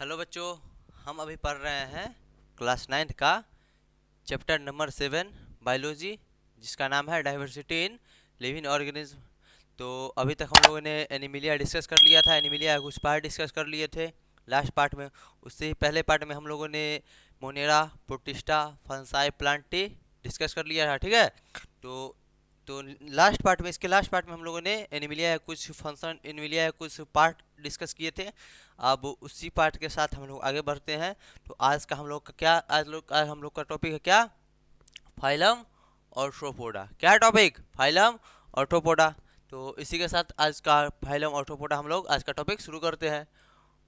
Hello बच्चों, हम अभी पढ़ रहे हैं क्लास 9th का चैप्टर नंबर 7 बायोलॉजी, जिसका नाम है डाइवर्सिटी इन लिविंग ऑर्गेनिज्म। तो अभी तक हम लोगों ने एनिमिलिया डिस्कस कर लिया था। एनिमिलिया के कुछ पार्ट डिस्कस कर लिए थे लास्ट पार्ट में। उससे पहले पार्ट में हम लोगों ने मोनेरा, प्रोटिस्टा, फंसाई, प्लांटी डिस्कस कर लिया था। ठीक है। तो तो लास्ट पार्ट में, इसके लास्ट पार्ट में हम लोगों ने एनिमिलिया या कुछ फंक्शन, एनिमिलिया या कुछ पार्ट डिस्कस किए थे। अब उसी पार्ट के साथ हम लोग आगे बढ़ते हैं। तो आज का हम लोग का क्या, आज हम लोग का टॉपिक है क्या? फाइलम और ट्रोपोडा। क्या टॉपिक? फाइलम और ट्रोपोडा। तो इसी के साथ आज का फाइलम और ट्रोपोडा हम लोग आज का टॉपिक शुरू करते हैं।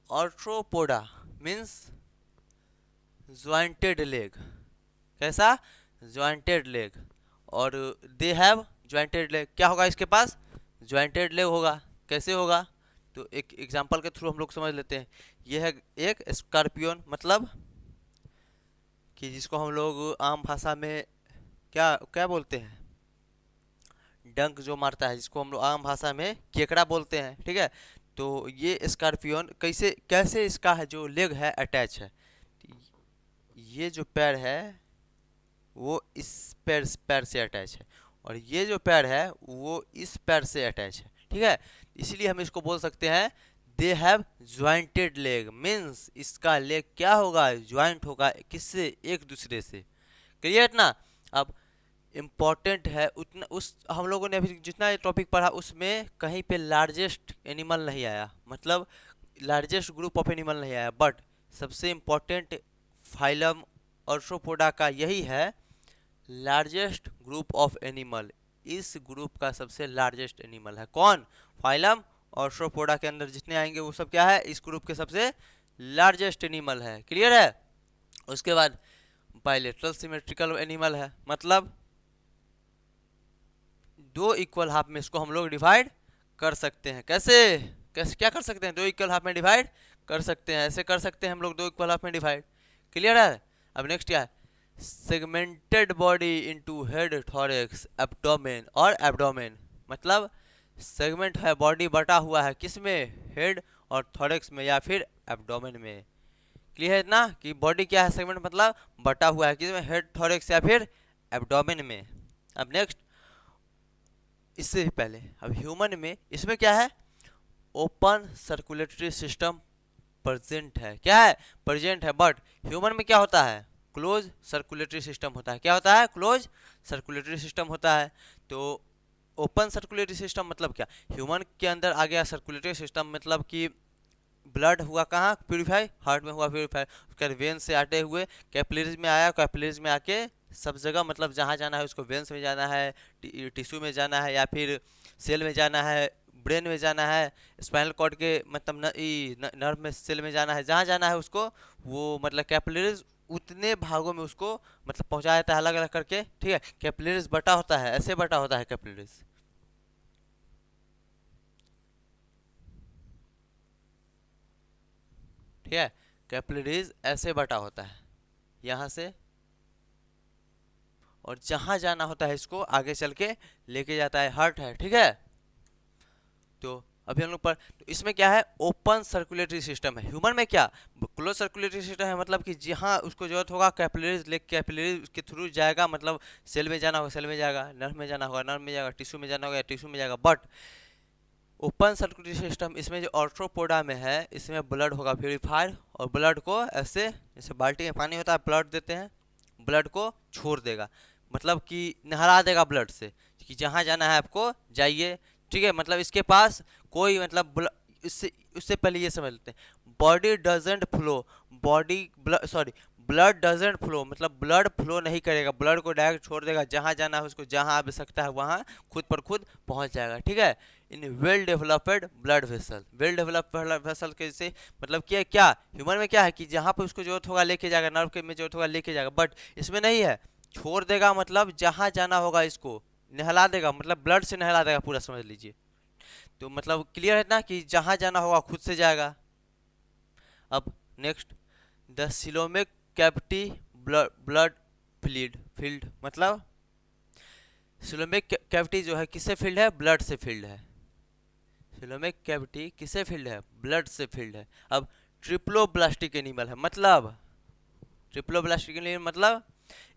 Arthropoda means jointed leg. कैसा? Jointed leg. और दे हैव ज्वाइंटेड लेग। क्या होगा इसके पास? ज्वाइंटेड लेग होगा। कैसे होगा? तो एक एग्जांपल के थ्रू हम लोग समझ लेते हैं। यह है एक स्कॉर्पियन, मतलब कि जिसको हम लोग आम भाषा में क्या क्या बोलते हैं? डंक जो मारता है, जिसको हम लोग आम भाषा में केकड़ा बोलते हैं। ठीक है। तो ये स्कॉर्पियन कैसे कैसे इसका है जो लेग है अटैच है। ये जो पैर है वो इस पैर से अटैच है, और ये जो पैर है वो इस पैर से अटैच है। ठीक है। इसलिए हम इसको बोल सकते हैं they have jointed leg. Means इसका लेग क्या होगा? ज्वाइंट होगा। किससे? एक दूसरे से। क्लियर ना? अब इम्पॉर्टेंट है उतना, उस हम लोगों ने अभी जितना टॉपिक पढ़ा उसमें कहीं पे लार्जेस्ट एनिमल नहीं आया, मतलब लार्जेस्ट ग्रुप ऑफ एनिमल नहीं आया। बट सबसे इम्पॉर्टेंट फाइलम ऑर्थ्रोपोडा का यही है, लार्जेस्ट ग्रुप ऑफ एनिमल। इस ग्रुप का सबसे लार्जेस्ट एनिमल है कौन? फाइलम ऑर्थ्रोपोडा के अंदर जितने आएंगे वो सब क्या है? इस ग्रुप के सबसे लार्जेस्ट एनिमल है। क्लियर है? उसके बाद बायलेटरल सिमेट्रिकल एनिमल है, मतलब दो इक्वल हाफ में इसको हम लोग डिवाइड कर सकते हैं। कैसे कैसे क्या कर सकते हैं? दो इक्वल हाफ में डिवाइड कर सकते हैं। ऐसे कर सकते हैं हम लोग, दो इक्वल हाफ में डिवाइड। क्लियर है? अब नेक्स्ट क्या है? Segmented body into head, thorax, abdomen और एब्डोमेन। मतलब सेगमेंट है, बॉडी बटा हुआ है किस में? हेड और थॉरैक्स में या फिर एब्डोमेन में। क्लियर है ना कि बॉडी क्या है? सेगमेंट मतलब बटा हुआ है किस में? हेड, थॉरैक्स या फिर एब्डोमेन में। अब नेक्स्ट, इससे भी पहले अब ह्यूमन में इसमें क्या है? ओपन सर्कुलेटरी सिस्टम प्रेजेंट है। क्या है? प्रेजेंट है। बट ह्यूमन में क्या होता है? क्लोज सर्कुलेटरी सिस्टम होता है। क्या होता है? क्लोज सर्कुलेटरी सिस्टम होता है। तो ओपन सर्कुलेटरी सिस्टम मतलब क्या? ह्यूमन के अंदर आ गया सर्कुलेटरी सिस्टम, मतलब कि ब्लड हुआ कहाँ प्यूरिफाई? हार्ट में हुआ प्यूरिफाई। उसके बाद वेन से आते हुए कैपिलरीज में आया, कैपिलरीज में आके सब जगह, मतलब जहाँ जाना है उसको, वेंस में जाना है, टिश्यू में जाना है, या फिर सेल में जाना है, ब्रेन में जाना है, स्पाइनल कॉर्ड के मतलब नर्व में, सेल में जाना है, जहाँ जाना है उसको वो मतलब कैपिलरीज उतने भागों में उसको मतलब पहुँचा देता है अलग अलग करके। ठीक है। कैपिलरीज बटा होता है, ऐसे बटा होता है कैपिलरीज। ठीक है। कैपिलरीज ऐसे बटा होता है यहाँ से, और जहां जाना होता है इसको आगे चल के लेके जाता है। हार्ट है। ठीक है। तो अभी हम लोग पर, तो इसमें क्या है? ओपन सर्कुलेटरी सिस्टम है। ह्यूमन में क्या? क्लोज सर्कुलेटरी सिस्टम है, मतलब कि जहां उसको जरूरत होगा कैपिलरीज लेग, कैपिलरीज के थ्रू जाएगा, मतलब सेल में जाना होगा सेल में जाएगा, नर्व में जाना होगा नर्व में जाएगा, टिश्यू में जाना होगा टिश्यू में जाएगा। बट ओपन सर्कुलेटरी सिस्टम इसमें जो ऑर्थ्रोपोडा में है, इसमें ब्लड होगा प्यूरिफायर, और ब्लड को ऐसे जैसे बाल्टी में पानी होता है, ब्लड देते हैं, ब्लड को छोड़ देगा, मतलब कि नहला देगा ब्लड से कि जहाँ जाना है आपको जाइए। ठीक है। मतलब इसके पास कोई मतलब इससे उससे पहले ये समझ लेते हैं, body doesn't flow, body sorry blood doesn't flow, मतलब ब्लड फ्लो नहीं करेगा, ब्लड को डायरेक्ट छोड़ देगा, जहाँ जाना है उसको, जहाँ आवश्यकता है वहाँ खुद पर खुद पहुँच जाएगा। ठीक है। In well developed blood vessel, well developed blood vessel कैसे, मतलब क्या क्या ह्यूमन में क्या है कि जहाँ पर उसको जरूरत होगा लेके जाएगा, नर्व के में जरूरत होगा लेके जाएगा। बट इसमें नहीं है, छोड़ देगा, मतलब जहाँ जाना होगा इसको नहला देगा, मतलब ब्लड से नहला देगा पूरा, समझ लीजिए। तो मतलब क्लियर है ना कि जहाँ जाना होगा खुद से जाएगा। अब next, the coelomic cavity blood field, मतलब सिलोमिक कैविटी जो है किससे फील्ड है? ब्लड से फील्ड है। सिलोमिक कैविटी किससे फील्ड है? ब्लड से फील्ड है। अब ट्रिप्लोब्लास्टिक एनिमल है। मतलब ट्रिप्लोब्लास्टिक एनिमल मतलब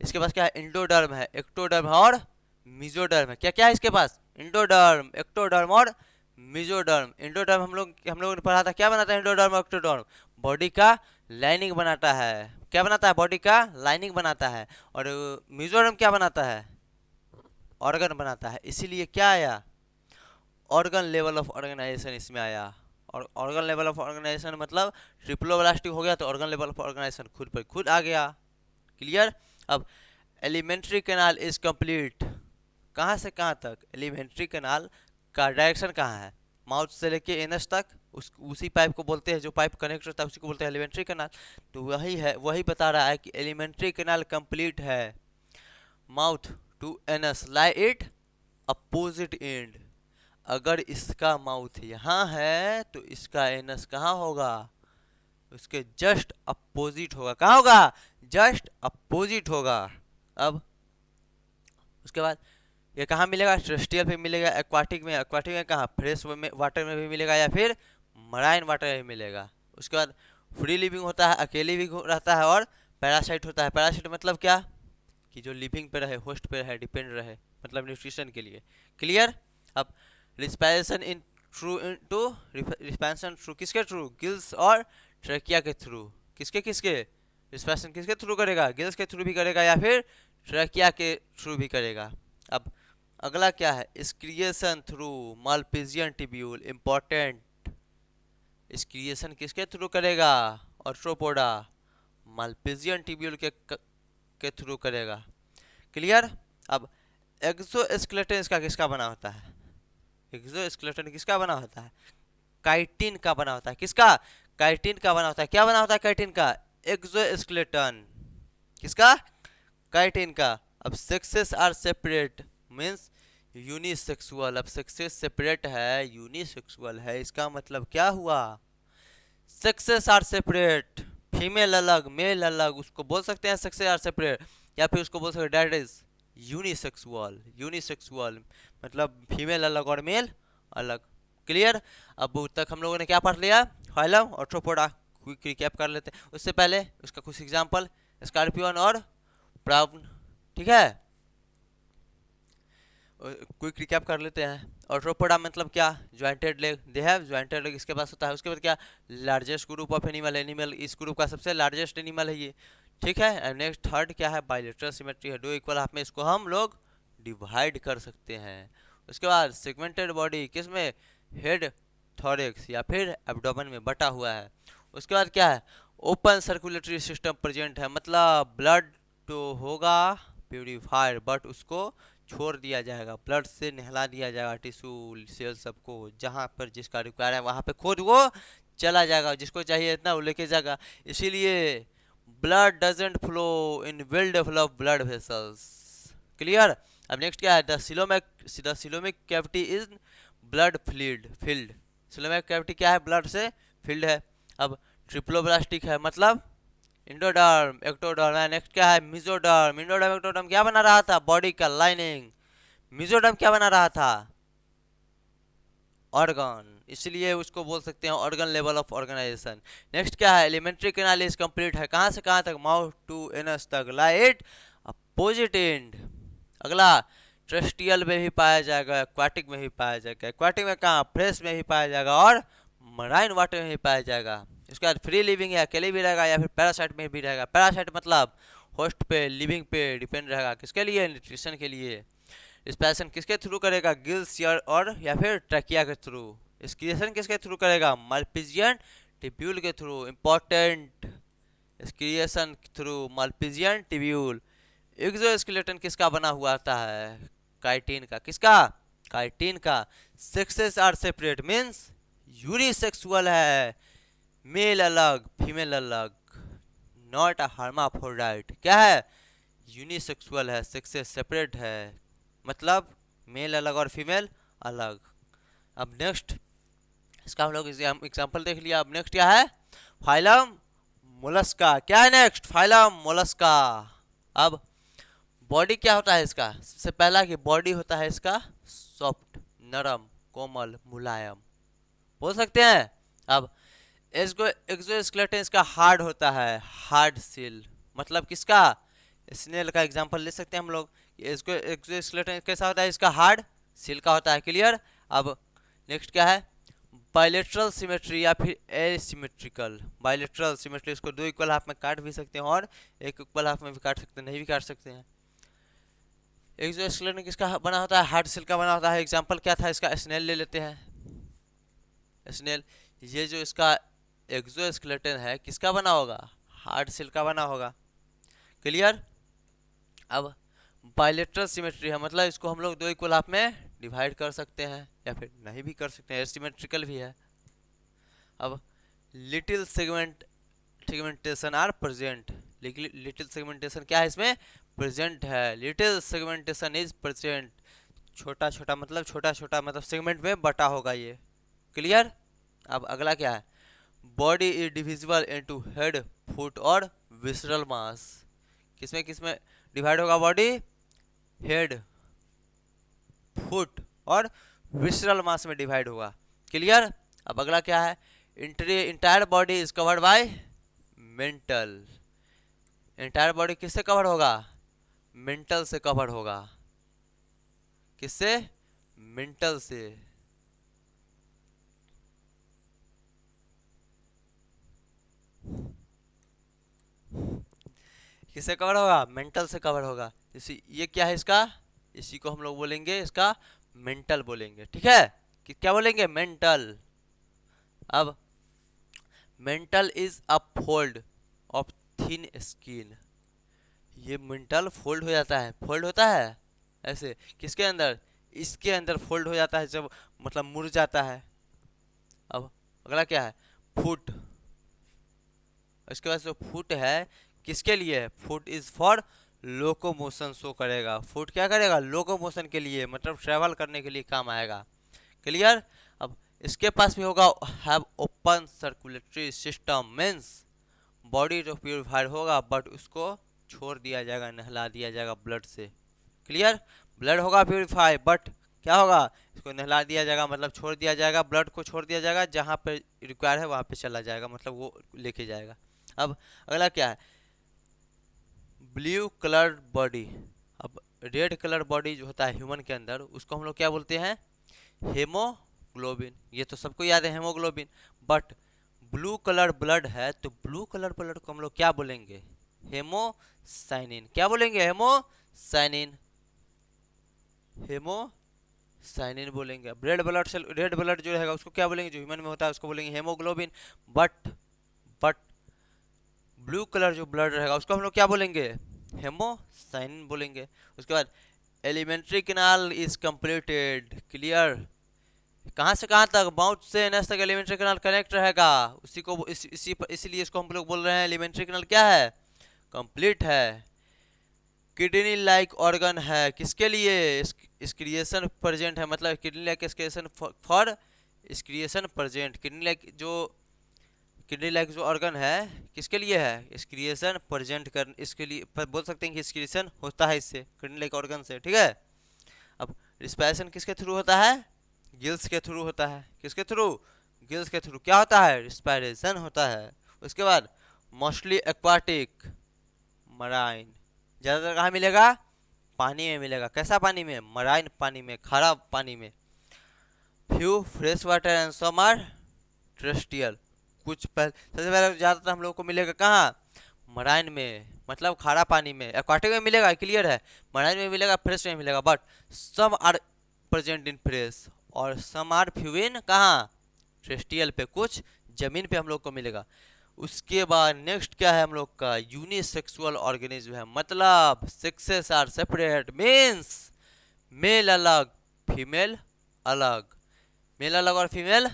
इसके पास क्या है, इंडोडर्म है, एक्टोडर्म है और मिजोडर्म है। क्या क्या है इसके पास, इंडोडर्म, एक्टोडर्म और मिजोडर्म। इंडोडर्म हम लोगों ने पढ़ा था, क्या बनाता है इंडोडर्म और एक्टोडर्म, बॉडी का लाइनिंग बनाता है। क्या बनाता है, बॉडी का लाइनिंग बनाता है। और मिजोरम क्या बनाता है, ऑर्गन बनाता है। इसीलिए क्या आया, ऑर्गन लेवल ऑफ ऑर्गेनाइजेशन इसमें आया। और ऑर्गन लेवल ऑफ ऑर्गेनाइजेशन मतलब ट्रिप्लोब्लास्टिक हो गया तो ऑर्गन लेवल ऑफ ऑर्गेनाइजेशन खुद पर खुद आ गया। क्लियर। अब एलिमेंट्री कैनाल इज कंप्लीट, कहाँ से कहाँ तक, एलिमेंट्री कैनाल का डायरेक्शन कहाँ है, माउथ से लेके एनस तक, उसी पाइप को बोलते हैं, जो पाइप कनेक्ट होता है उसी को बोलते हैं एलिमेंट्री कैनाल। तो वही है, वही बता रहा है कि एलिमेंट्री कैनाल कंप्लीट है, mouth to anus lie it opposite end. अगर इसका माउथ यहाँ है तो इसका एनस कहाँ होगा, उसके जस्ट अपोजिट होगा। कहाँ होगा, जस्ट अपोजिट होगा। अब उसके बाद ये कहाँ मिलेगा, टेरेस्ट्रियल पे मिलेगा, एक्वाटिक में, एक्वाटिक में कहाँ, फ्रेश में, वाटर में भी मिलेगा या फिर मराइन वाटर में मिलेगा। उसके बाद फ्री लिविंग होता है, अकेले भी रहता है, और पैरासाइट होता है। पैरासाइट मतलब क्या, कि जो लिविंग पे रहे, होस्ट पे रहे, डिपेंड रहे, मतलब न्यूट्रिशन के लिए। क्लियर। अब respiration in through into, respiration through किसके थ्रू, गिल्स और ट्रैकिया के थ्रू। किसके किसके, रिस्पायरेशन किसके थ्रू करेगा, गिल्स के थ्रू भी करेगा या फिर ट्रैकिया के थ्रू भी करेगा। अब अगला क्या है, excretion through Malpighian tubule, important. Excretion किसके थ्रू करेगा, ऑर्थ्रोपोडा मालपिजियन टिब्यूल के थ्रू करेगा। क्लियर। अब एक्सोस्केलेटन इसका किसका बना होता है, एक्सोस्केलेटन किसका बना होता है, काइटिन का बना होता है। किसका, काइटिन का बना होता है। क्या बना होता है काइटिन का, एक्सोस्केलेटन। किसका, काइटिन का। अब sexes are separate means unisexual. अब सेक्सेस सेपरेट है, यूनिसेक्सुअल है, इसका मतलब क्या हुआ, सेक्सेस आर सेपरेट, फीमेल अलग मेल अलग, उसको बोल सकते हैं सेक्सेस आर सेपरेट, या फिर उसको बोल सकते हैं दैट इज यूनिसेक्सुअल। यूनिसेक्सुअल मतलब फीमेल अलग और मेल अलग। क्लियर। अब तक हम लोगों ने क्या पढ़ लिया, फाइलम और ट्रोपोडा, क्विक रिकैप कर लेते हैं। उससे पहले उसका कुछ एग्जांपल, स्कॉर्पियन और ब्राउन। ठीक है, क्विक रिकैप कर लेते हैं। ऑर्थ्रोपोडा मतलब क्या, jointed leg, they have jointed leg, इसके पास होता है। उसके बाद क्या, largest group of animal, animal इस ग्रुप का सबसे लार्जेस्ट एनिमल है ये। ठीक है। एंड नेक्स्ट थर्ड क्या है, बाइलेटरल सिमेट्री है, दो इक्वल हाफ में इसको हम लोग डिवाइड कर सकते हैं। उसके बाद सेगमेंटेड बॉडी, किसमें, हेड, थॉरेक्स या फिर एब्डोमेन में बटा हुआ है। उसके बाद क्या है, ओपन सर्कुलेटरी सिस्टम प्रेजेंट है, मतलब ब्लड तो होगा प्यूरिफायर बट उसको छोड़ दिया जाएगा, ब्लड से नहला दिया जाएगा टिश्यू सेल सबको, जहाँ पर जिसका रिक्वायर है वहाँ पे खुद वो चला जाएगा, जिसको चाहिए इतना वो लेके जाएगा। इसीलिए blood doesn't flow in well developed blood vessels. Clear. अब नेक्स्ट क्या है, the coelomic cavity is blood filled. Coelomic cavity क्या है, ब्लड से फिल्ड है। अब ट्रिप्लोब्लास्टिक है, मतलब इंडोडर्म, एक्टोडर्म। नेक्स्ट क्या है, मिजोडर्म। इंडोडर्म एक्टोडर्म क्या बना रहा था, बॉडी का लाइनिंग। मिजोडर्म क्या बना रहा था, ऑर्गन, इसलिए उसको बोल सकते हैं organ level of organisation. Next क्या है, एलिमेंट्री कैनाल इज कंप्लीट है, कहाँ से कहाँ तक, माउथ टू एनस तक, लाइट अपोजिट एंड। अगला टेरेस्ट्रियल में भी पाया जाएगा, एक्वाटिक में भी पाया जाएगा। एक्वाटिक में कहाँ, फ्रेश में भी पाया जाएगा और मराइन वाटर में भी पाया जाएगा। उसके बाद फ्री लिविंग है, अकेले भी रहेगा या फिर पैरासाइट में भी रहेगा। पैरासाइट मतलब होस्ट पे, लिविंग पे डिपेंड रहेगा, किसके लिए, न्यूट्रिशन के लिए। रिस्पायरेशन किसके थ्रू करेगा, गिल्स और या फिर ट्रैकिया के थ्रू। एक्सक्रिएशन किसके थ्रू करेगा, मालपिजियन टिब्यूल के through. Important, excretion through Malpighian tubule. Exoskeleton किसका बना हुआ आता है, काइटिन का। किसका, काइटिन का। Sexes are separate means unisexual है, मेल अलग फीमेल अलग, नॉट अ हर्माफ्रोडाइट। क्या है, यूनिसेक्सुअल है, सेक्सेस सेपरेट है, मतलब मेल अलग और फीमेल अलग। अब नेक्स्ट इसका हम लोग एग्जाम्पल देख लिया। अब नेक्स्ट क्या है, फाइलम मोलस्का। क्या है नेक्स्ट, फाइलम मोलस्का। अब बॉडी क्या होता है इसका, सबसे पहला कि बॉडी होता है इसका सॉफ्ट, नरम, कोमल, मुलायम, बोल सकते हैं। अब एक्सोस्केलेटन इसका हार्ड होता है, हार्ड सेल। मतलब किसका, स्नेल का एग्जांपल ले सकते हैं हम लोग। इसको एक्सोस्केलेटन कैसा होता है, इसका हार्ड सेल का होता है। क्लियर। अब नेक्स्ट क्या है, बायलेटरल सिमेट्री या फिर एसिमेट्रिकल। बायलेटरल सिमेट्री, इसको दो इक्वल हाफ में काट भी सकते हैं और एक इक्वल हाफ में भी काट सकते हैं, नहीं भी काट सकते हैं। एक्सोस्केलेटन किसका बना होता है, हार्ड सेल का बना होता है। एग्जांपल क्या था इसका, स्नेल ले लेते हैं। स्नेल, ये जो इसका एक्सोस्केलेटन है किसका बना होगा, हार्ड सेल का बना होगा। क्लियर। अब बायलेटरल सिमेट्री है, मतलब इसको हम लोग दो इक्वल हाफ में डिवाइड कर सकते हैं या फिर नहीं भी कर सकते हैं, एसिमेट्रिकल भी है। अब little segmentation are present. Little segmentation क्या है, इसमें प्रेजेंट है। लिटिल सेगमेंटेशन इज प्रेजेंट, छोटा छोटा मतलब छोटा छोटा मतलब सेगमेंट में बटा होगा ये। क्लियर। अब अगला क्या है, body is divisible into head, foot और विसरल मास। किसमें किसमें डिवाइड होगा बॉडी, हेड, फुट और विसरल मास में डिवाइड होगा। क्लियर। अब अगला क्या है, entire body is covered by mental. Entire body किससे कवर होगा, मेंटल से कवर होगा। किससे, मेंटल से। किससे कवर होगा, मेंटल से कवर होगा। इसी ये क्या है इसका, इसी को हम लोग बोलेंगे इसका मेंटल बोलेंगे। ठीक है, कि क्या बोलेंगे, मेंटल। अब mental is a fold of thin skin. ये मेंटल फोल्ड हो जाता है, फोल्ड होता है ऐसे किसके अंदर, इसके अंदर फोल्ड हो जाता है जब मतलब मुड़ जाता है। अब अगला क्या है, फुट। इसके बाद जो फुट है किसके लिए है, foot is for locomotion show करेगा। फुट क्या करेगा, लोकोमोशन के लिए, मतलब ट्रेवल करने के लिए काम आएगा। क्लियर। अब इसके पास भी होगा have open circulatory system, means body जो प्योरीफायर होगा बट उसको छोड़ दिया जाएगा, नहला दिया जाएगा ब्लड से। क्लियर। ब्लड होगा प्योरीफाई बट क्या होगा, इसको नहला दिया जाएगा, मतलब छोड़ दिया जाएगा, ब्लड को छोड़ दिया जाएगा, जहाँ पे रिक्वायर है वहाँ पे चला जाएगा, मतलब वो लेके जाएगा। अब अगला क्या है, ब्लू कलर बॉडी। अब रेड कलर बॉडी जो होता है ह्यूमन के अंदर, उसको हम लोग क्या बोलते हैं, हेमोग्लोबिन। ये तो सबको याद है haemoglobin. But blue colour blood है तो ब्लू कलर ब्लड को हम लोग क्या बोलेंगे, हेमोसाइनिन। क्या बोलेंगे, हेमोसाइनिन, हेमोसाइनिन बोलेंगे। रेड ब्लड जो रहेगा उसको क्या बोलेंगे, जो ह्यूमन में होता है उसको बोलेंगे हेमोग्लोबिन। बट ब्लू कलर जो ब्लड रहेगा उसको हम लोग क्या बोलेंगे, हेमोसाइनिन बोलेंगे। उसके बाद alimentary canal is completed. Clear. कहाँ से कहाँ तक, माउथ से एनस तक एलिमेंट्री कैनाल कनेक्ट रहेगा, उसी को इसीलिए इसको हम लोग बोल रहे हैं एलिमेंट्री कैनाल क्या है, कंप्लीट है। किडनी लाइक ऑर्गन है किसके लिए, एक्सक्रिएशन प्रेजेंट है, मतलब kidney like excretion for excretion present. Kidney like जो ऑर्गन है किसके लिए है, एक्सक्रिएशन प्रेजेंट कर, इसके लिए बोल सकते हैं कि एक्सक्रिएशन होता है इससे, किडनी लाइक ऑर्गन से। ठीक है। अब रिस्पायरेशन किसके थ्रू होता है, गिल्स के थ्रू होता है। किसके थ्रू, गिल्स के थ्रू क्या होता है, रिस्पायरेशन होता है। उसके बाद मोस्टली एक्वाटिक, मराइन। ज़्यादातर कहाँ मिलेगा, पानी में मिलेगा। कैसा पानी में, मराइन पानी में, खारा पानी में। Few fresh water and some are terrestrial. सबसे पहले ज़्यादातर हम लोग को मिलेगा कहाँ, मराइन में, मतलब खारा पानी में। एक्वाटिक में मिलेगा, क्लियर है, मराइन में मिलेगा, फ्रेश में मिलेगा। But some are present in fresh और सम आर फ्यू इन कहाँ, टेरेस्ट्रियल पे, कुछ जमीन पे हम लोग को मिलेगा। उसके बाद नेक्स्ट क्या है हम लोग का, यूनिसेक्सुअल ऑर्गेनिज्म है, मतलब sexes are separate, means male अलग फीमेल अलग, मेल अलग और फीमेल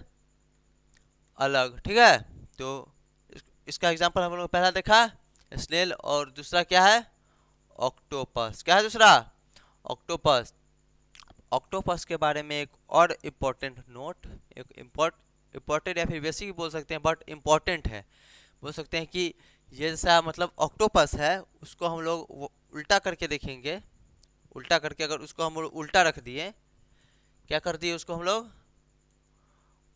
अलग। ठीक है। तो इसका एग्जांपल हम लोग पहला देखा स्नेल, और दूसरा क्या है, ऑक्टोपस। क्या है दूसरा, ऑक्टोपस। ऑक्टोपस के बारे में एक और इम्पोर्टेंट नोट, एक इम्पोर्टेंट या फिर बेसिक बोल सकते हैं बट इम्पोर्टेंट है, बोल सकते हैं कि ये जैसा मतलब ऑक्टोपस है उसको हम लोग उल्टा करके देखेंगे। उल्टा करके अगर उसको हम लोग उल्टा रख दिए, क्या कर दिए उसको हम लोग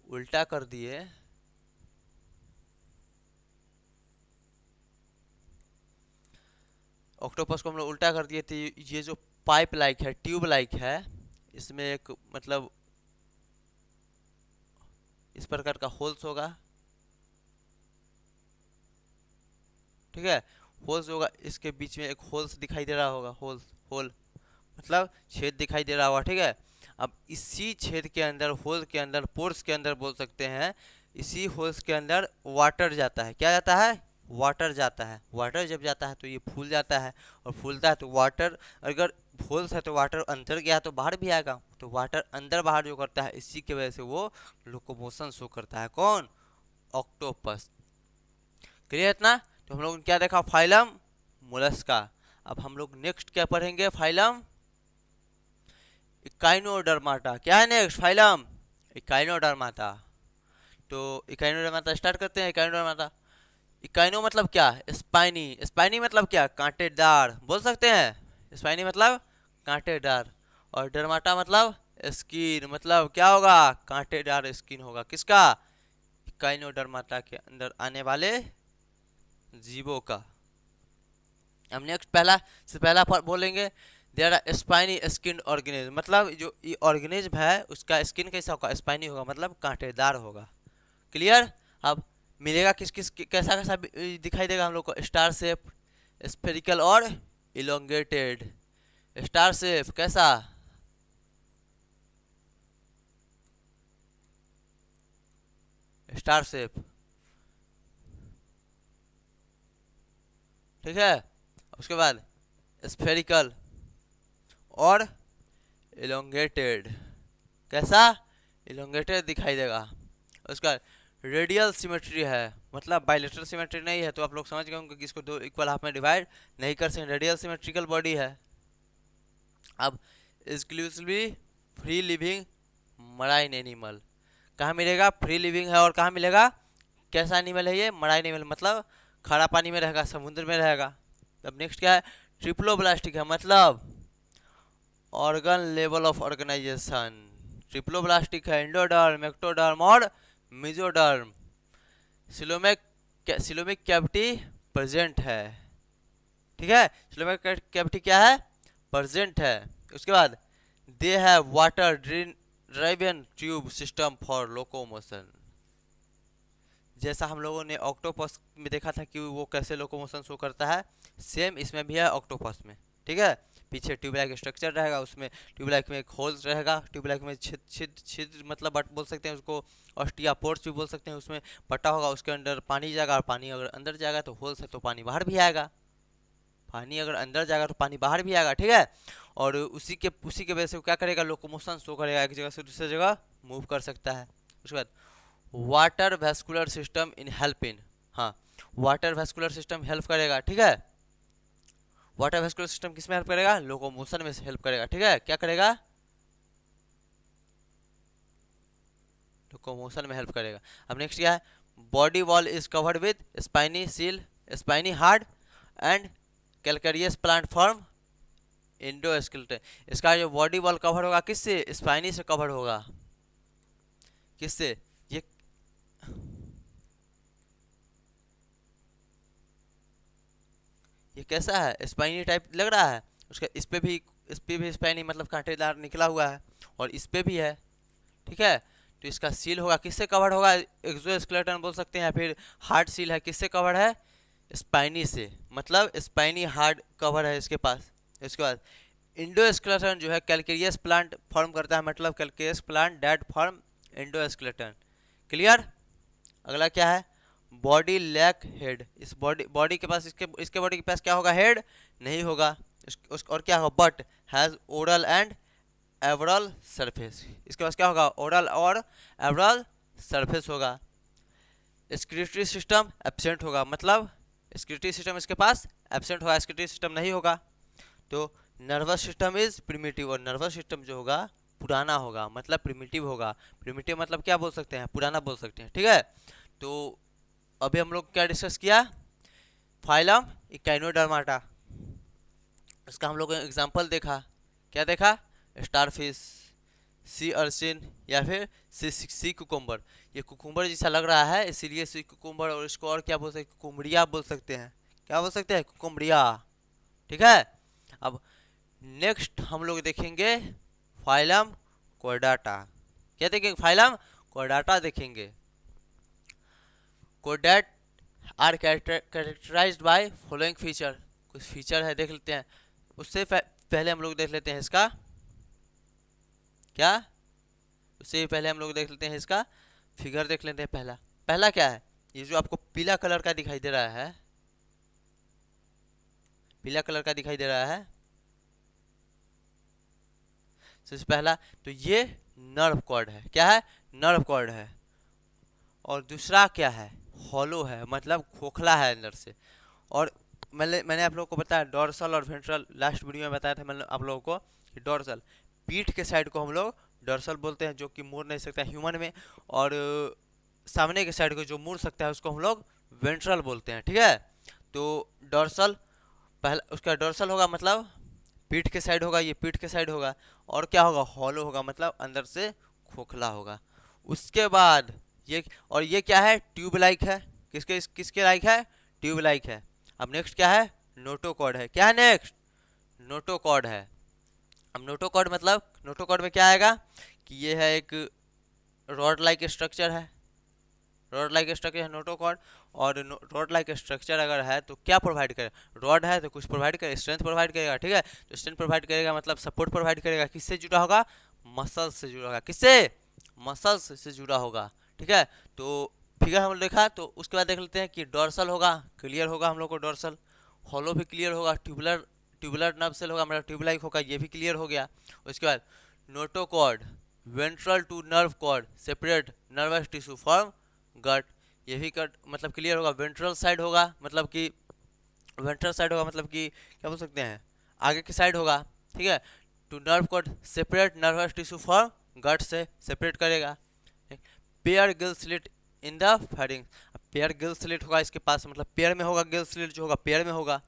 उल्टा कर दिए, ऑक्टोपस को हम लोग उल्टा कर दिए थे। ये जो पाइप लाइक है, ट्यूब लाइक है, इसमें एक मतलब इस प्रकार का होल्स होगा, ठीक है। होल्स होगा, इसके बीच में एक होल्स दिखाई दे रहा होगा, होल्स होल मतलब छेद दिखाई दे रहा होगा, ठीक है। अब इसी छेद के अंदर, होल के अंदर, पोर्स के अंदर बोल सकते हैं, इसी होल्स के अंदर वाटर जाता है। क्या जाता है? वाटर जाता है। वाटर जब जाता है तो ये फूल जाता है, और फूलता है तो वाटर, अगर होल्स है तो वाटर अंदर गया तो बाहर भी आएगा, तो वाटर अंदर बाहर जो करता है, इसी की वजह से वो लोकोमोशन शो करता है। कौन? ऑक्टोपस। क्लियर इतना? तो हम लोग ने क्या देखा? Phylum Mollusca. अब हम लोग नेक्स्ट क्या पढ़ेंगे? Phylum Echinodermata. क्या है नेक्स्ट? Phylum Echinodermata. तो इकाइनोडर्माटा स्टार्ट करते हैं। इकाइनोडर्माटा, इकाइनो मतलब क्या? स्पाइनी। स्पाइनी मतलब क्या? कांटेदार, बोल सकते हैं। स्पाइनी मतलब कांटेदार, और डर्माटा मतलब स्किन, मतलब क्या होगा? कांटेदार स्किन होगा। किसका? इकाइनोडर्माटा के अंदर आने वाले जीवों का। हम नेक्स्ट पहला से पहला बोलेंगे, there are spiny skin organism, मतलब जो ये ऑर्गेनिज्म है उसका स्किन कैसा होगा? स्पाइनी होगा, मतलब कांटेदार होगा। क्लियर? अब मिलेगा किस किस कैसा कैसा दिखाई देगा हम लोग को? स्टार शेप, स्फेरिकल और इलोंगेटेड। स्टार शेप कैसा? स्टार शेप, ठीक है। उसके बाद स्फेरिकल और इलोंगेटेड। कैसा? इलोंगेटेड दिखाई देगा। उसका रेडियल सिमेट्री है, मतलब बाइलेटरल सिमेट्री नहीं है, तो आप लोग समझ गए होंगे कि इसको दो इक्वल हाफ में डिवाइड नहीं कर सकते। रेडियल सिमेट्रिकल बॉडी है। अब exclusively free living marine animal. कहाँ मिलेगा? फ्री लिविंग है। और कहाँ मिलेगा? कैसा एनिमल है ये? मराइन एनिमल, मतलब खारा पानी में रहेगा, समुद्र में रहेगा। अब नेक्स्ट क्या है? ट्रिप्लोब्लास्टिक है, मतलब organ level of organisation. Triploblastic है, एंडोडर्म, एक्टोडर्म और मेसोडर्म। सिलोमिक कैविटी प्रेजेंट है, ठीक है। सिलोमिक कैविटी क्या है? प्रेजेंट है। उसके बाद they have water driven tube system for locomotion. जैसा हम लोगों ने ऑक्टोपस में देखा था कि वो कैसे लोकोमोशन शो करता है, सेम इसमें भी है ऑक्टोपस में, ठीक है। पीछे ट्यूबलाइक स्ट्रक्चर रहेगा, उसमें ट्यूबलाइक में एक होल्स रहेगा, ट्यूबलाइक में छिद्र मतलब बट बोल सकते हैं उसको, ऑस्टिया पोर्स भी बोल सकते हैं। उसमें बटा होगा, उसके अंदर पानी जाएगा, और पानी अगर अंदर जाएगा तो होल्स है तो पानी बाहर भी आएगा, पानी अगर अंदर जाएगा तो पानी बाहर भी आएगा, ठीक है। और उसी के वजह से वो क्या करेगा? लोकोमोशन शो करेगा, एक जगह से दूसरी जगह मूव कर सकता है। उसके बाद water vascular system in help in, हाँ, वाटर वेस्कुलर सिस्टम हेल्प करेगा, ठीक है। वाटर वेस्कुलर सिस्टम किस में हेल्प करेगा? लोकोमोशन में हेल्प करेगा, ठीक है। क्या करेगा? लोकोमोशन में हेल्प करेगा। अब नेक्स्ट क्या है? Body wall is covered with spiny seal, spiny hard and calcareous plant form endoskeleton. इसका जो बॉडी वॉल कवर होगा किससे? स्पाइनी से कवर होगा। किससे? ये ये कैसा है? स्पाइनी टाइप लग रहा है। उसका इस पे भी स्पाइनी मतलब कांटेदार निकला हुआ है, और इस पे भी है, ठीक है। तो इसका सील होगा, किससे कवर होगा? एक्सोस्केलेटन बोल सकते हैं, या फिर हार्ड सील है, किससे कवर है? स्पाइनी से, मतलब स्पाइनी हार्ड कवर है इसके पास। इसके बाद इंडोस्केलेटन जो है कैलकेरियस प्लांट फॉर्म करता है, मतलब calcareous plant dead form endoskeleton. Clear? अगला क्या है? Body lack head. इस बॉडी के पास, इसके बॉडी के पास क्या होगा? हेड नहीं होगा। और क्या होगा? But has oral and aboral surface. इसके पास क्या होगा? ओरल और एवरल सरफेस होगा। एक्सक्रीटरी सिस्टम एब्सेंट होगा, मतलब एक्सक्रीटरी सिस्टम इसके पास एब्सेंट होगा, एक्सक्रीटरी सिस्टम नहीं होगा। तो नर्वस सिस्टम इज प्रिमिटिव, और नर्वस सिस्टम जो होगा पुराना होगा, मतलब प्रिमिटिव होगा। प्रिमिटिव मतलब क्या बोल सकते हैं? पुराना बोल सकते हैं, ठीक है। तो अभी हम लोग क्या डिस्कस किया? फाइलम इकाइनोडर्माटा, उसका हम लोग ने एग्जांपल देखा। क्या देखा? स्टारफिश, सी अर्चिन, या फिर सी कुकुम्बर। ये कुकुम्बर जैसा लग रहा है इसीलिए सी कुकुम्बर, और इसको और क्या बोल सकते हैं? कुकुम्बरिया बोल सकते हैं। क्या बोल सकते हैं? कुकुम्बरिया, ठीक है। अब नेक्स्ट हम लोग देखेंगे फाइलम कोर्डाटा। क्या देखेंगे? फाइलम कोर्डाटा देखेंगे। Chordates are characterised by following feature. कुछ फीचर है, देख लेते हैं। उससे पहले हम लोग देख लेते हैं इसका क्या, उससे पहले हम लोग देख लेते हैं इसका फिगर देख लेते हैं। पहला पहला क्या है? ये जो आपको पीला कलर का दिखाई दे रहा है, पीला कलर का दिखाई दे रहा है, सबसे पहला तो ये नर्व कॉर्ड है। क्या है? नर्व कॉर्ड है। और दूसरा क्या है? हॉलो है, मतलब खोखला है अंदर से। और मैंने आप लोगों को बताया डोर्सल और वेंट्रल, लास्ट वीडियो में बताया था मैंने आप लोगों को कि डोर्सल पीठ के साइड को हम लोग डोर्सल बोलते हैं, जो कि मुड़ नहीं सकता ह्यूमन में। और सामने के साइड को जो मुड़ सकता है उसको हम लोग वेंट्रल बोलते हैं, ठीक है। तो डोर्सल पहला, उसका डोर्सल होगा मतलब पीठ के साइड होगा, ये पीठ के साइड होगा। और क्या होगा? हॉलो होगा, मतलब अंदर से खोखला होगा। उसके बाद ये, और ये क्या है? ट्यूब लाइक है। किसके लाइक है? ट्यूब लाइक है। अब नेक्स्ट क्या है? नोटोकॉर्ड है। क्या है नेक्स्ट? नोटोकॉर्ड है। अब नोटोकॉर्ड मतलब, नोटोकॉर्ड में क्या आएगा कि ये है एक रॉड लाइक स्ट्रक्चर है, रॉड लाइक स्ट्रक्चर है नोटोकॉर्ड। और रॉड लाइक स्ट्रक्चर अगर है तो क्या प्रोवाइड करेगा? रॉड है तो कुछ प्रोवाइड करेगा, स्ट्रेंथ प्रोवाइड करेगा, ठीक है। तो स्ट्रेंथ प्रोवाइड करेगा मतलब सपोर्ट प्रोवाइड करेगा। किससे जुड़ा होगा? मसल्स से जुड़ा होगा। किससे? मसल्स से जुड़ा होगा, ठीक है। तो फिगर हम लोग देखा, तो उसके बाद देख लेते हैं कि डोर्सल होगा, क्लियर होगा हम लोग को डोर्सल। हॉलो भी क्लियर होगा। ट्यूबुलर ट्यूबुलर नर्व सेल होगा, मतलब ट्यूबलाइक होगा, ये भी क्लियर हो गया। उसके बाद notochord ventral to nerve cord separate nervous tissue form gut, ये भी कट मतलब क्लियर होगा। वेंट्रल साइड होगा मतलब कि, वेंट्रल साइड होगा मतलब कि क्या बोल सकते हैं, आगे की साइड होगा, ठीक है। To nerve cord separate nervous tissue form gut से सेपरेट करेगा। Pair gill slit in the pharynx, pair gill slit होगा इसके पास, मतलब पेयर में होगा, गिल स्लिट जो होगा पेयर में होगा,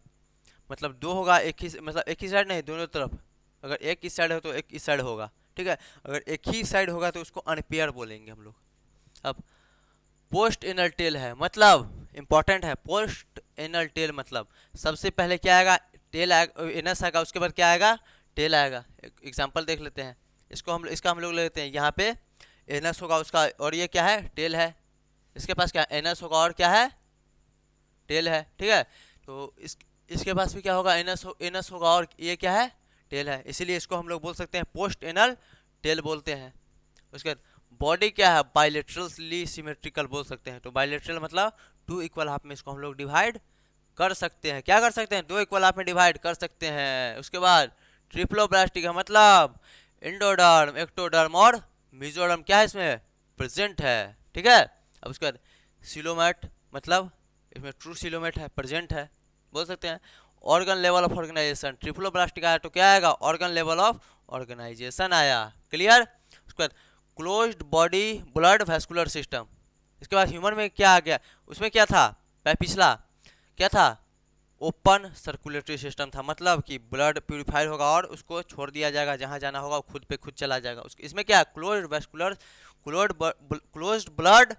मतलब दो होगा, एक ही मतलब एक ही साइड नहीं, दोनों तरफ। अगर एक इस साइड हो तो एक इस साइड होगा, ठीक है। अगर एक ही साइड होगा तो उसको अनपेयर बोलेंगे हम लोग। अब पोस्ट एनल टेल है, मतलब इंपॉर्टेंट है। पोस्ट एनल टेल मतलब सबसे पहले क्या आएगा? टेल आएगा, एनस आएगा, उसके बाद क्या आएगा? टेल आएगा। एग्जांपल देख लेते हैं इसको, इसका हम लोग ले लेते हैं। यहाँ पे एनस होगा उसका, और ये क्या है? टेल है। इसके पास क्या? एनस होगा और क्या है? टेल है, ठीक है। तो इसके पास भी क्या होगा? एनस होगा और ये क्या है? टेल है। इसीलिए इसको हम लोग बोल सकते हैं पोस्ट एनल टेल बोलते हैं। उसके बाद बॉडी क्या है? बाइलेटरली सिमेट्रिकल बोल सकते हैं। तो बाइलेटरल मतलब टू इक्वल हाफ में इसको हम लोग डिवाइड कर सकते हैं। क्या कर सकते हैं? दो इक्वल हाफ में डिवाइड कर सकते हैं। उसके बाद ट्रिप्लोब्लास्टिक है, मतलब इंडोडर्म, एक्टोडर्म और मिजोडर्म क्या है इसमें? प्रेजेंट है, ठीक है। अब उसके बाद सिलोमेट, मतलब इसमें ट्रू सिलोमेट है, प्रेजेंट है, बोल सकते हैं। Organ level of organisation, triploblastic आया तो क्या आएगा? ऑर्गन लेवल ऑफ ऑर्गेनाइजेशन आया, क्लियर। उसके बाद closed body blood vascular system. इसके बाद ह्यूमन में क्या आ गया? उसमें क्या था? पिछला क्या था? ओपन सर्कुलेटरी सिस्टम था, मतलब कि ब्लड प्यूरिफायर होगा और उसको छोड़ दिया जाएगा, जहां जाना होगा वो खुद पे खुद चला जाएगा। इसमें क्या? Closed vascular, closed blood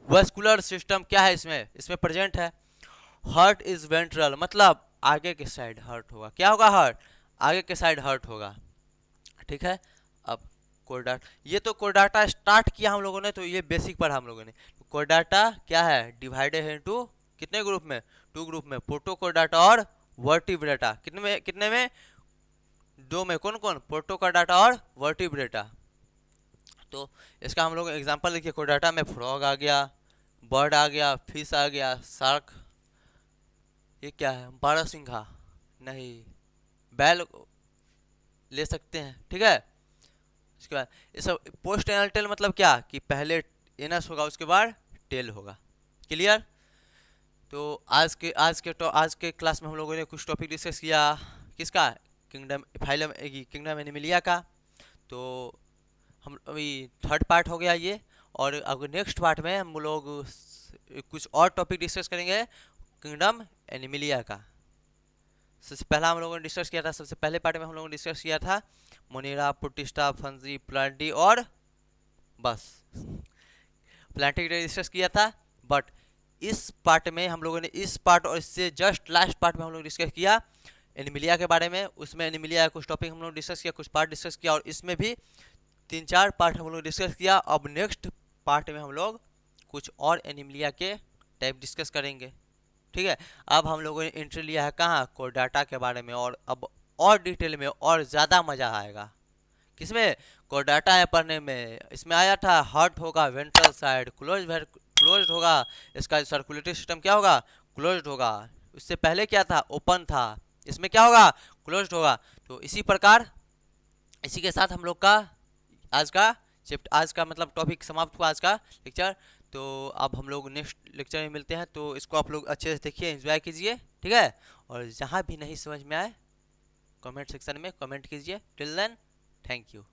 vascular system क्या है इसमें? इसमें प्रेजेंट है। हार्ट इज वेंट्रल, मतलब आगे के साइड हार्ट होगा। क्या होगा? हार्ट आगे के साइड हार्ट होगा, ठीक है। अब कोर्डाटा, ये तो कोर्डाटा स्टार्ट किया हम लोगों ने, तो ये बेसिक पढ़ा हम लोगों ने। कोर्डाटा क्या है? डिवाइडेड है इनटू कितने ग्रुप में? टू ग्रुप में, प्रोटोकोर्डाटा और वर्टिब्रेटा। कितने में? दो में। कौन कौन? प्रोटोकोर्डाटा और वर्टिब्रेटा। तो इसका हम लोग एग्जांपल देखिए, कोर्डाटा में फ्रॉग आ गया, बर्ड आ गया, फिश आ गया, शार्क, ये क्या है? बारहसिंघा नहीं, बैल ले सकते हैं, ठीक है। उसके बाद ये सब पोस्ट एनल टेल मतलब क्या कि पहले एनस होगा उसके बाद टेल होगा, क्लियर। तो आज के क्लास में हम लोगों ने कुछ टॉपिक डिस्कस किया। किसका? किंगडम फाइलम किंगडम एनिमिलिया का। तो हम अभी थर्ड पार्ट हो गया ये, और अब नेक्स्ट पार्ट में हम लोग कुछ और टॉपिक डिस्कस करेंगे किंगडम एनिमिलिया का। सबसे पहला हम लोगों ने डिस्कस किया था, सबसे पहले पार्ट में हम लोगों ने डिस्कस किया था मोनेरा, प्रोटिस्टा, फंजी, प्लांटी और बस प्लांटी डिस्कस किया था। बट इस पार्ट में हम लोगों ने, इस पार्ट और इससे जस्ट लास्ट पार्ट में हम लोग डिस्कस किया एनिमिलिया के बारे में, उसमें एनिमिलिया कुछ टॉपिक हम लोग डिस्कस किया, कुछ पार्ट डिस्कस किया, और इसमें भी 3-4 पार्ट हम लोग डिस्कस किया। अब नेक्स्ट पार्ट में हम लोग कुछ और एनिमिलिया के टाइप डिस्कस करेंगे, ठीक है। अब हम लोगों ने एंट्री लिया है कहाँ, कोर डाटा के बारे में, और अब और डिटेल में और ज़्यादा मज़ा आएगा। किसमें, कोर डाटा है पढ़ने में। इसमें आया था हार्ट होगा वेंट्रल साइड क्लोज होगा, इसका सर्कुलेटरी सिस्टम क्या होगा, क्लोज होगा। उससे पहले क्या था, ओपन था, इसमें क्या होगा, क्लोज होगा। तो इसी प्रकार इसी के साथ हम लोग का आज का मतलब टॉपिक समाप्त हुआ, आज का लेक्चर। तो अब हम लोग नेक्स्ट लेक्चर में मिलते हैं, तो इसको आप लोग अच्छे से देखिए, एंजॉय कीजिए, ठीक है। और जहाँ भी नहीं समझ में आए कमेंट सेक्शन में कमेंट कीजिए। Till then, thank you.